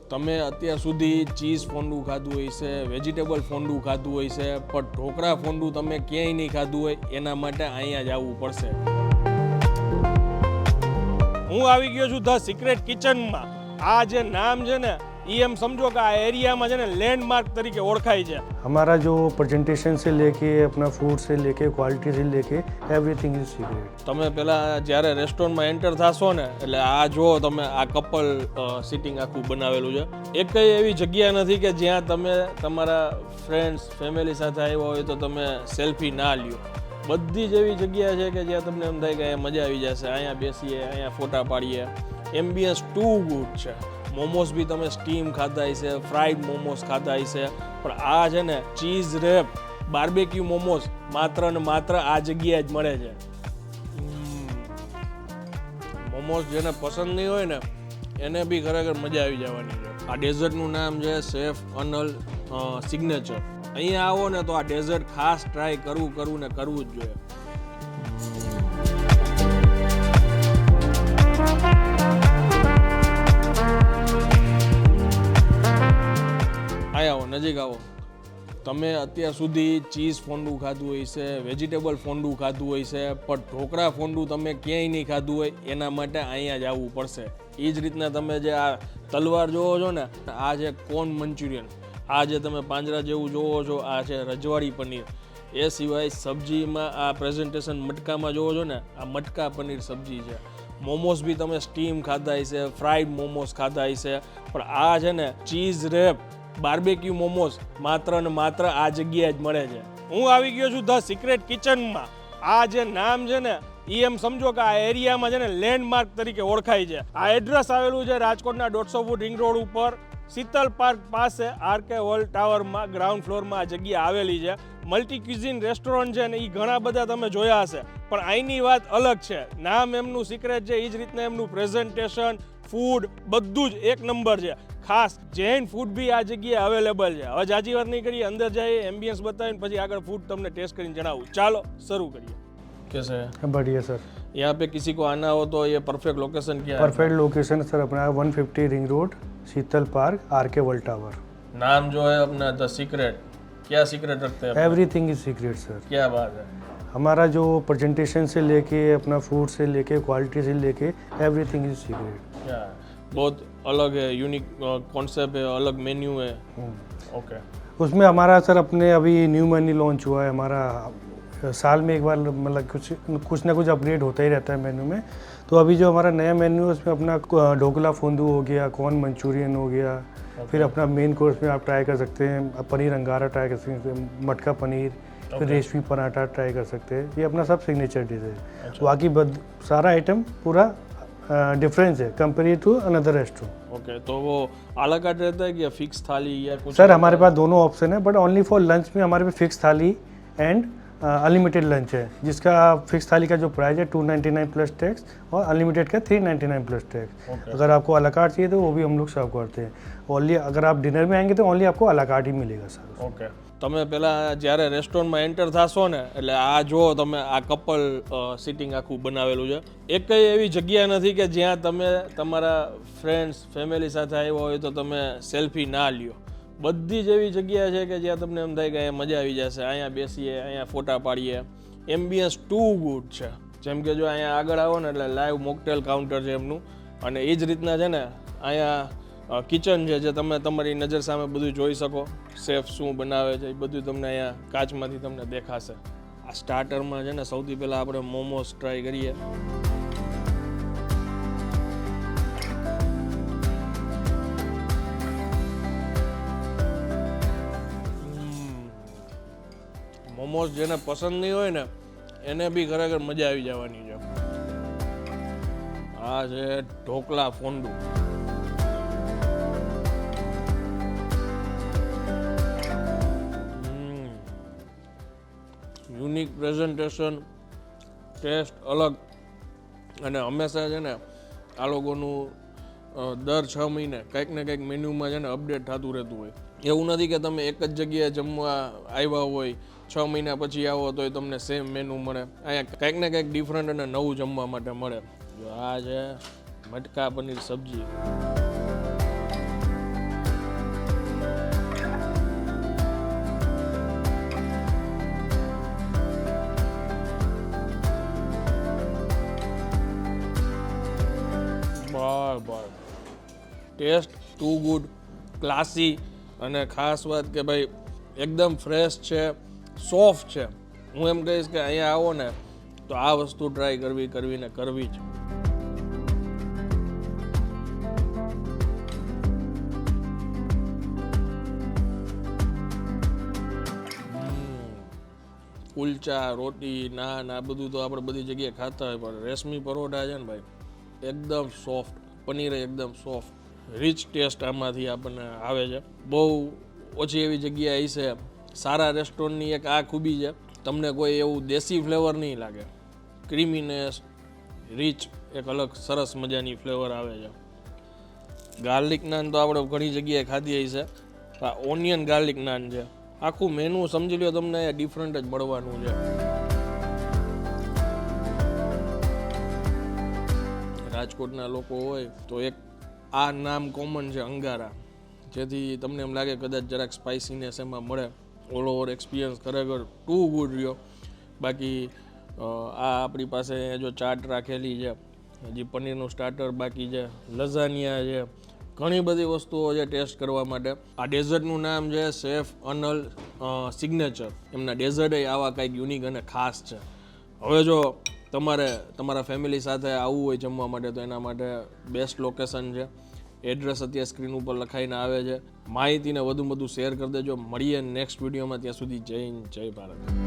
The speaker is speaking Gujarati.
તમે અત્યાર સુધી ચીઝ ફોન્ડુ ખાધું હોય છે, વેજીટેબલ ફોન્ડુ ખાધું હોય છે, પણ ઢોકળા ફોન્ડુ તમે ક્યાંય નહીં ખાધું હોય, એના માટે અહીંયા જ આવવું પડશે. હું આવી ગયો છું ધ સિક્રેટ કિચનમાં. આ જે નામ છે ને એ એમ સમજો કે આ એરિયામાં છે ને लैंडमार्क तरीके ओळखाय છે. हमारा जो प्रेजेंटेशन से लेके अपना फूड से लेके क्वालिटी से लेके एवरीथिंग इज सीक्रेट. તમે પહેલા જ્યારે રેસ્ટોરન્ટમાં એન્ટર થશો ને એટલે આ જો તમે આ કપલ સિટિંગ આખું બનાવેલું છે. એકય એવી જગ્યા નથી કે જ્યાં તમે તમારા ફ્રેન્ડ્સ ફેમિલી સાથે આવ્યા હોય તો તમે સેલ્ફી ના લ્યો. બધી જ એવી જગ્યા છે કે જ્યાં તમને એમ થાય કે અહીંયા મજા આવી જશે, અહીંયા બેસીએ, અહીંયા ફોટા પાડીએ. એમ્બિયન્સ ટુ ગુડ છે. મોમોસ બી તમે સ્ટીમ ખાધા છે, ફ્રાઈડ મોમોસ ખાધા છે, પણ આ છે ને ચીઝ રેપ બાર્બેક્યુ મોમોસ માત્ર ને માત્ર આ જગ્યાએ જ મળે છે. મોમોસ જેને પસંદ નહીં હોય ને એને બી ખરેખર મજા આવી જવાની છે. આ ડેઝર્ટનું નામ છે શેફ અનલ સિગ્નેચર. અહીંયા આવો ને તો આ ડેઝર્ટ ખાસ ટ્રાય કરવું ને કરવું જ જોઈએ. આવો નજીક આવો. તમે અત્યાર સુધી ચીઝ ફોન્ડુ ખાધું હોય છે, વેજીટેબલ ફોન્ડુ ખાધું હોય છે, પણ ઢોકળા ફોન્ડુ તમે ક્યાંય નહીં ખાધું હોય, એના માટે અહીંયા જ આવવું પડશે. એ જ રીતના તમે જે આ તલવાર જોવો છો ને, આ છે કોર્ન મંચુરિયન. આ જે તમે પાંજરા જેવું જોવો છો આ છે રજવાડી પનીર. એ સિવાય સબ્જીમાં આ પ્રેઝન્ટેશન મટકામાં જોવો છો ને, આ મટકા પનીર સબ્જી છે. મોમોસ બી તમે સ્ટીમ ખાધા છે, ફ્રાઈડ મોમોસ ખાધા છે, પણ આ છે ને ચીઝ રેપ બાર્બેક્યુ મોમોસ માત્ર ને માત્ર આ જગ્યાએ જ મળે છે. હું આવી ગયો છું ધ સિક્રેટ કિચનમાં. આ જે નામ છે ને એ એમ સમજો કે આ એરિયામાં છે ને લેન્ડમાર્ક તરીકે ઓળખાય છે. આ એડ્રેસ આવેલું છે રાજકોટના 150 ફૂટ રિંગ રોડ ઉપર શીતલ પાર્ક પાસે આરકે વર્લ્ડ ટાવરમાં ગ્રાઉન્ડ ફ્લોરમાં આ જગ્યા આવેલી છે. મલ્ટી ક્યુઝિન રેસ્ટોરન્ટ છે ને એ ઘણા બધા તમે જોયા હશે, પણ અહીંની વાત અલગ છે. નામ એમનું સિક્રેટ છે, એ જ રીતના એમનું પ્રેઝન્ટેશન, ફૂડ બધું જ એક નંબર છે. ખાસ જૈન ફૂડ બી આ જગ્યાએ અવેલેબલ છે. હવે જાજી વાત નહીં કરીએ, અંદર જઈએ, એમ્બિયન્સ બતાવીને પછી આગળ ફૂડ તમને ટેસ્ટ કરીને જણાવું. ચાલો શરૂ કરીએ. कैसे है? बढ़िया सर. यहाँ पे किसी को आना हो तो ये परफेक्ट लोकेशन क्या है? परफेक्ट लोकेशन सर अपना 150 रिंग रोड शीतल पार्क आरके वर्ल्ड टावर. नाम जो है अपना द सीक्रेट, क्या सीक्रेट रखते हैं? Everything is secret sir. क्या बात है. हमारा जो प्रेजेंटेशन से लेके अपना फूड से लेके क्वालिटी से लेके एवरीथिंग इज सीक्रेट. क्या बहुत अलग है, यूनिक कॉन्सेप्ट है, अलग मेन्यू है. ओके. उसमें हमारा सर अपने अभी न्यू मेन्यू लॉन्च हुआ है. हमारा साल में एक बार मतलब कुछ ना कुछ अपग्रेड होता ही रहता है मेन्यू में. तो अभी जो हमारा नया मेन्यू है उसमें अपना ढोकला फोंदू हो गया, कॉर्न मंचूरियन हो गया, फिर अपना मेन कोर्स में आप ट्राई कर सकते हैं पनीर अंगारा ट्राई कर सकते हैं, मटका पनीर, फिर रेशमी पराठा ट्राई कर सकते हैं. ये अपना सब सिग्नेचर डिश है. बाकी सारा आइटम पूरा डिफरेंस है compare to another restaurant. Okay. तो वो आला कार्ट रहता है कि फिक्स थाली या कुछ? सर हमारे पास दोनों ऑप्शन है, बट ओनली फॉर लंच में हमारे पास फिक्स थाली एंड अनलिमिटेड लंच है, जिसका फिक्स थाली का जो प्राइस है 299 प्लस टैक्स और अनलिमिटेड का 399 प्लस टैक्स. अगर आपको अला कार्ट चाहिए तो वो भी हम लोग सर्व करते हैं. ओनली अगर आप डिनर में आएंगे तो ओनली आपको अला कार्ट ही मिलेगा सर. ओके. તમે પહેલાં જ્યારે રેસ્ટોરન્ટમાં એન્ટર થશો ને એટલે આ જો તમે આ કપલ સિટિંગ આખું બનાવેલું છે. એકય એવી જગ્યા નથી કે જ્યાં તમે તમારા ફ્રેન્ડ્સ ફેમિલી સાથે આવ્યા હોય તો તમે સેલ્ફી ના લ્યો. બધી જ એવી જગ્યા છે કે જ્યાં તમને એમ થાય કે અહીંયા મજા આવી જશે, અહીંયા બેસીએ, અહીંયા ફોટા પાડીએ. એમ્બિયન્સ ટુ ગુડ છે. જેમ કે જો અહીંયા આગળ આવો ને એટલે લાઈવ મોકટેલ કાઉન્ટર છે એમનું, અને એ જ રીતના છે ને અહીંયા કિચન છે જે તમે તમારી નજર સામે બધું જોઈ શકો. શેફ શું બનાવે છે એ બધું તમને અહીંયા કાચમાંથી તમને દેખાશે. આ સ્ટાર્ટરમાં છે ને સૌથી પહેલાં આપણે મોમોસ ટ્રાય કરીએ. મોમોસ જેને પસંદ નહીં હોય ને એને બી ખરેખર મજા આવી જવાની છે. આ છે ઢોકલા ફોન્ડુ. યુનિક પ્રેઝન્ટેશન, ટેસ્ટ અલગ, અને હંમેશા છે ને આ લોકોનું દર 6 મહિને કંઈક ને કંઈક મેન્યુમાં છે ને અપડેટ થતું રહેતું હોય. એવું નથી કે તમે એક જ જગ્યાએ જમવા આવ્યા હોય 6 મહિના પછી આવો તોય તમને સેમ મેનુ મળે. અહીંયા કંઈક ને કંઈક ડિફરન્ટ અને નવું જમવા માટે મળે. જો આ છે મટકા પનીર સબ્જી. ભાઈ ટેસ્ટ ટુ ગુડ, ક્લાસી, અને ખાસ વાત કે ભાઈ એકદમ ફ્રેશ છે, સોફ્ટ છે. હું એમ કહીશ કે અહીંયા આવો ને તો આ વસ્તુ ટ્રાય કરવી ને કરવી જ. કુલચા, રોટી, નાન આ બધું તો આપણે બધી જગ્યાએ ખાતા હોય, પણ રેશમી પરોઠા છે ને ભાઈ એકદમ સોફ્ટ, પનીર એકદમ સોફ્ટ, રીચ ટેસ્ટ આમાંથી આપણને આવે છે. બહુ ઓછી એવી જગ્યાએ હશે. સારા રેસ્ટોરન્ટની એક આ ખૂબી છે, તમને કોઈ એવું દેશી ફ્લેવર નહીં લાગે. ક્રીમીનેસ, રીચ, એક અલગ સરસ મજાની ફ્લેવર આવે છે. ગાર્લિક નાન તો આપણે ઘણી જગ્યાએ ખાધી હશે. આ ઓનિયન ગાર્લિક નાન છે. આખું મેનુ સમજી લો તમને ડિફરન્ટ જ મળવાનું છે. રાજકોટના લોકો હોય તો એક આ નામ કોમન છે, અંગારા, જેથી તમને એમ લાગે કદાચ જરાક સ્પાઇસીનેસ એમાં મળે. ઓલ ઓવર એક્સપિરિયન્સ ખરેખર ટુ ગુડ રહ્યો. બાકી આ આપણી પાસે જો ચાટ રાખેલી છે, હજી પનીરનું સ્ટાર્ટર બાકી છે, લઝાનિયા છે, ઘણી બધી વસ્તુઓ છે ટેસ્ટ કરવા માટે. આ ડેઝર્ટનું નામ છે શેફ અનલ સિગ્નેચર. એમના ડેઝર્ટ આવા કંઈક યુનિક અને ખાસ છે. હવે જો તમારે તમારા ફેમિલી સાથે આવવું હોય જમવા માટે તો એના માટે બેસ્ટ લોકેશન છે. એડ્રેસ અત્યારે સ્ક્રીન ઉપર લખાઈને આવે છે. માહિતીને વધુ શેર કરી દેજો. મળીએ નેક્સ્ટ વિડીયોમાં. ત્યાં સુધી જય હિન્દ, જય ભારત.